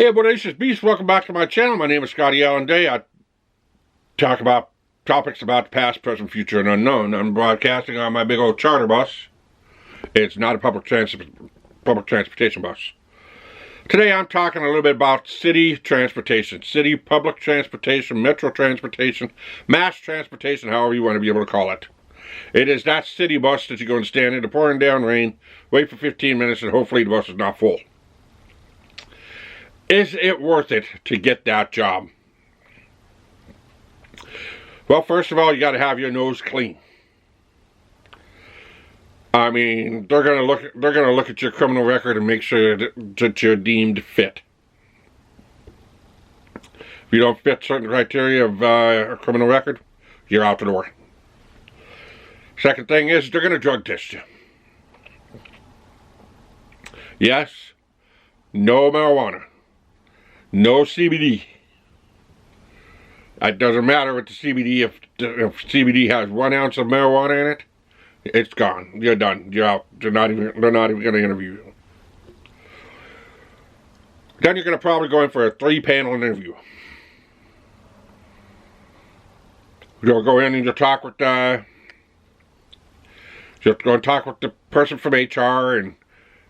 Hey everybody, this is Beast. Welcome back to my channel. My name is Scottyallenday. I talk about topics about the past, present, future, and unknown. I'm broadcasting on my big old charter bus. It's not a public transportation bus. Today I'm talking a little bit about city transportation. City public transportation, metro transportation, mass transportation, however you want to be able to call it. It is that city bus that you go and stand in the pouring down rain, wait for 15 minutes, and hopefully the bus is not full. Is it worth it to get that job? Well, first of all, you got to have your nose clean. I mean, they're gonna look at your criminal record and make sure that you're deemed fit. If you don't fit certain criteria of a criminal record, you're out the door. Second thing is, they're gonna drug test you. Yes, no marijuana. No CBD. It doesn't matter with the CBD. If CBD has 1 ounce of marijuana in it, it's gone. You're done. You're out. They're not even going to interview you. Then you're going to probably go in for a 3-panel interview. You'll go in and you'll talk with the person from HR, and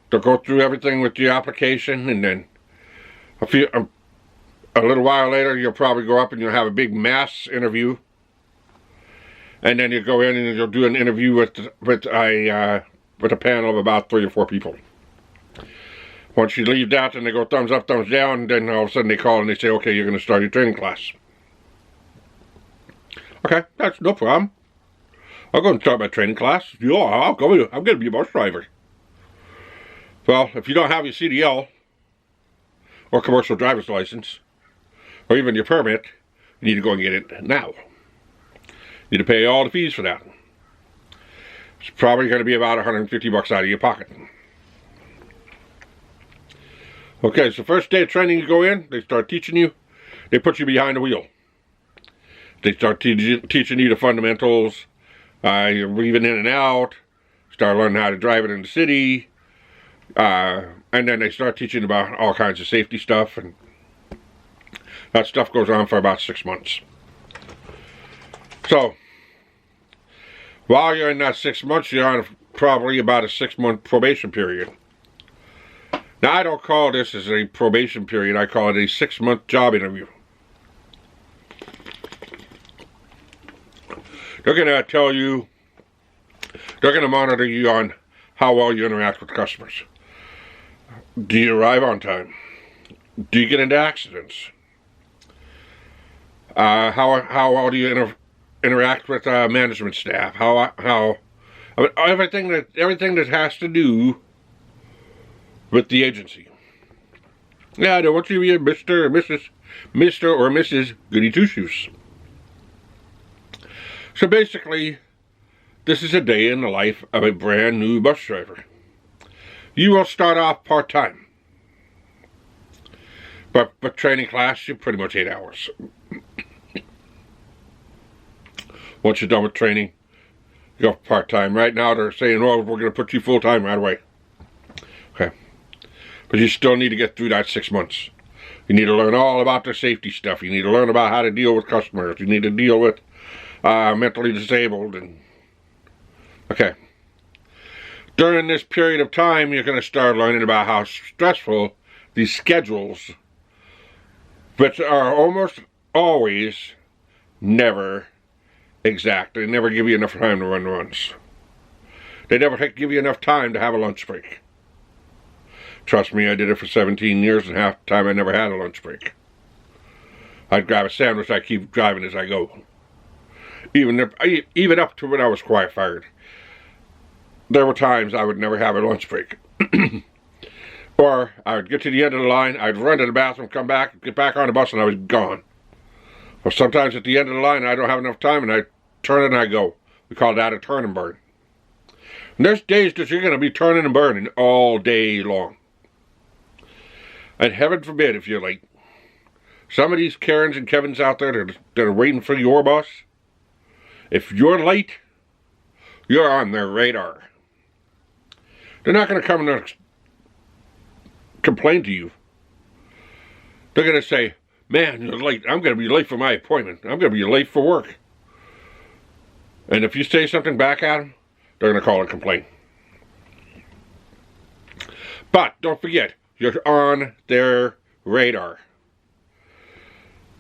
they'll go through everything with your application, and then a little while later, you'll probably go up and you'll have a big mass interview, and then you go in and you'll do an interview with a panel of about 3 or 4 people. Once you leave that, then they go thumbs up, thumbs down, and then all of a sudden they call and they say, okay, you're going to start your training class. Okay, that's no problem. I'll go and start my training class. Yeah, I'm going to be a bus driver. Well, if you don't have your CDL or commercial driver's license, or even your permit, you need to go and get it now. You need to pay all the fees for that. It's probably going to be about $150 out of your pocket. Okay, so first day of training you go in, they start teaching you. They put you behind the wheel. They start teaching you the fundamentals. You're weaving in and out. Start learning how to drive it in the city. And then they start teaching about all kinds of safety stuff, and that stuff goes on for about 6 months. So, while you're in that 6 months, you're on probably about a 6-month probation period. Now, I don't call this as a probation period. I call it a 6-month job interview. They're going to tell you, they're going to monitor you on how well you interact with customers. Do you arrive on time? Do you get into accidents? How well do you interact with management staff? I mean, everything that has to do with the agency. Yeah, I don't want you to be a Mr. or Mrs. Goody Two-Shoes. So basically, this is a day in the life of a brand new bus driver. You will start off part-time. But training class, you're pretty much 8 hours. Once you're done with training, you go part-time. Right now they're saying, oh, we're going to put you full-time right away. Okay. But you still need to get through that 6 months. You need to learn all about the safety stuff. You need to learn about how to deal with customers. You need to deal with mentally disabled. Okay. During this period of time, you're going to start learning about how stressful these schedules, which are almost always never exact. They never give you enough time to run runs. They never give you enough time to have a lunch break. Trust me, I did it for 17 years, and half the time I never had a lunch break. I'd grab a sandwich, I'd keep driving as I go. Even up to when I was quiet fired. There were times I would never have a lunch break. Or I would get to the end of the line, I'd run to the bathroom, come back, get back on the bus, and I was gone. Or sometimes at the end of the line, I don't have enough time, and I turn and I go. We call that a turn and burn. And there's days that you're going to be turning and burning all day long. And heaven forbid if you're late. Some of these Karens and Kevins out there that are waiting for your bus, if you're late, you're on their radar. They're not going to come and complain to you. They're going to say, man, you're late. I'm going to be late for my appointment. I'm going to be late for work. And if you say something back at them, they're going to call and complain. But don't forget, you're on their radar.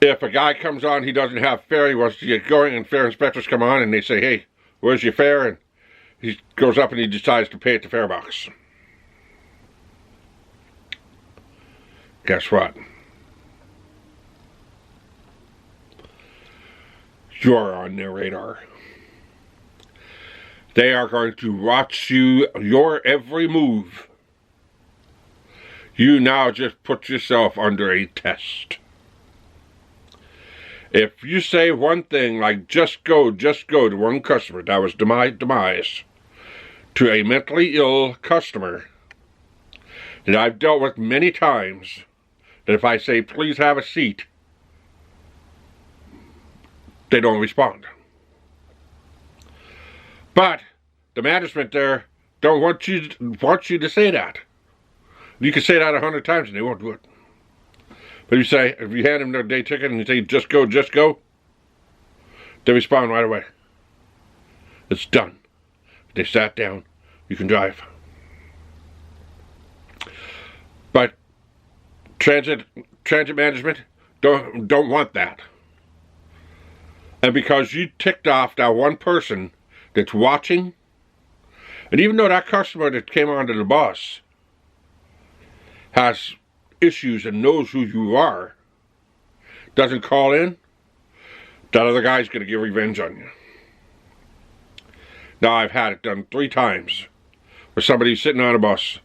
If a guy comes on, he doesn't have fare, he wants to get going, and fare inspectors come on and they say, hey, where's your fare? And he goes up and he decides to pay at the fare box. Guess what? You're on their radar. They are going to watch your every move. You now just put yourself under a test. If you say one thing like just go to one customer, that was my demise, to a mentally ill customer that I've dealt with many times, that if I say please have a seat, they don't respond. But the management there don't want you to say that. You can say that 100 times and they won't do it. But if you hand them their day ticket and you say just go, they respond right away. It's done. They sat down. You can drive. But transit management don't want that. And because you ticked off that one person that's watching, and even though that customer that came onto the bus has issues and knows who you are, doesn't call in, that other guy's going to get revenge on you. Now, I've had it done 3 times with somebody sitting on a bus.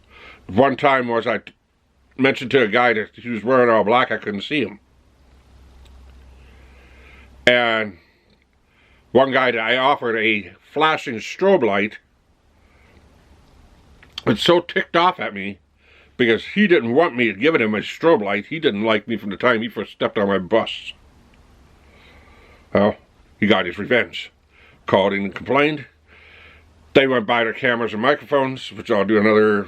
One time was I mentioned to a guy that he was wearing all black, I couldn't see him. And one guy that I offered a flashing strobe light was so ticked off at me because he didn't want me giving him a strobe light. He didn't like me from the time he first stepped on my bus. Well, he got his revenge. Called in and complained. They went by their cameras and microphones, which I'll do another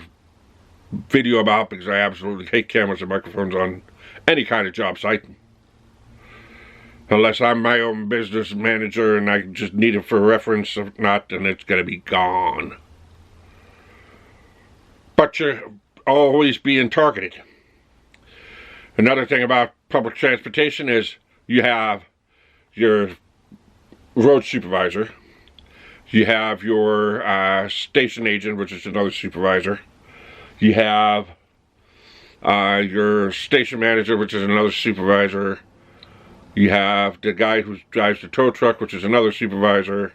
video about because I absolutely hate cameras and microphones on any kind of job site. Unless I'm my own business manager and I just need it for reference. If not, then it's going to be gone. But you're always being targeted. Another thing about public transportation is you have your road supervisor. You have your station agent, which is another supervisor. You have your station manager, which is another supervisor. You have the guy who drives the tow truck, which is another supervisor.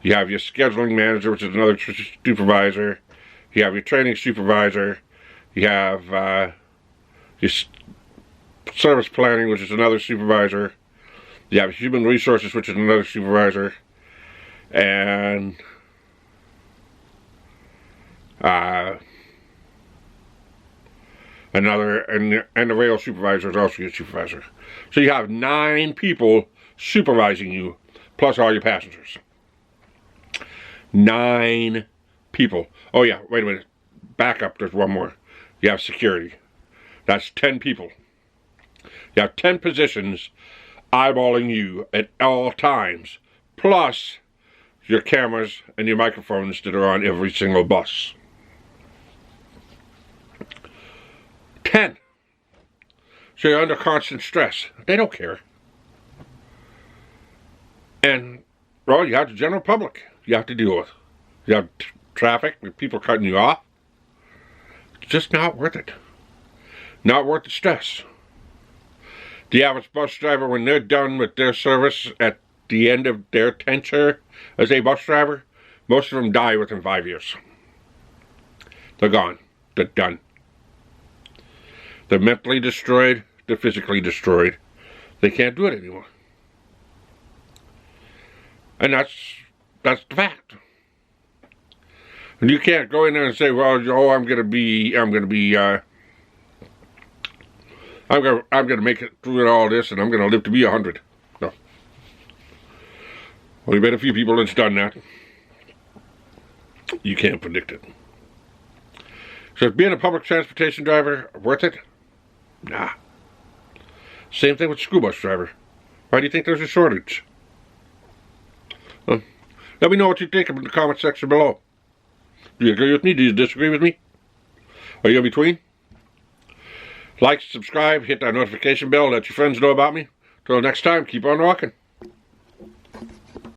You have your scheduling manager, which is another supervisor. You have your training supervisor. You have your service planning, which is another supervisor. You have human resources, which is another supervisor. And the rail supervisor is also your supervisor. So you have 9 people supervising you, plus all your passengers. 9 people. Oh yeah, wait a minute. Back up, there's one more. You have security. That's 10 people. You have 10 positions eyeballing you at all times, plus your cameras and your microphones that are on every single bus. 10. So you're under constant stress. They don't care. And, well, you have the general public you have to deal with. You have traffic with people cutting you off. It's just not worth it. Not worth the stress. The average bus driver, when they're done with their service at the end of their tenure as a bus driver, most of them die within 5 years. They're gone. They're done. They're mentally destroyed. They're physically destroyed. They can't do it anymore. And that's the fact. And you can't go in there and say, well, oh, I'm gonna make it through all this, and I'm gonna live to be 100. No. Only been a few people that's done that. You can't predict it. So is being a public transportation driver worth it? Nah. Same thing with school bus driver. Why do you think there's a shortage? Let me know what you think in the comment section below. Do you agree with me? Do you disagree with me? Are you in between? Like, subscribe, hit that notification bell, let your friends know about me. Till next time, keep on walking.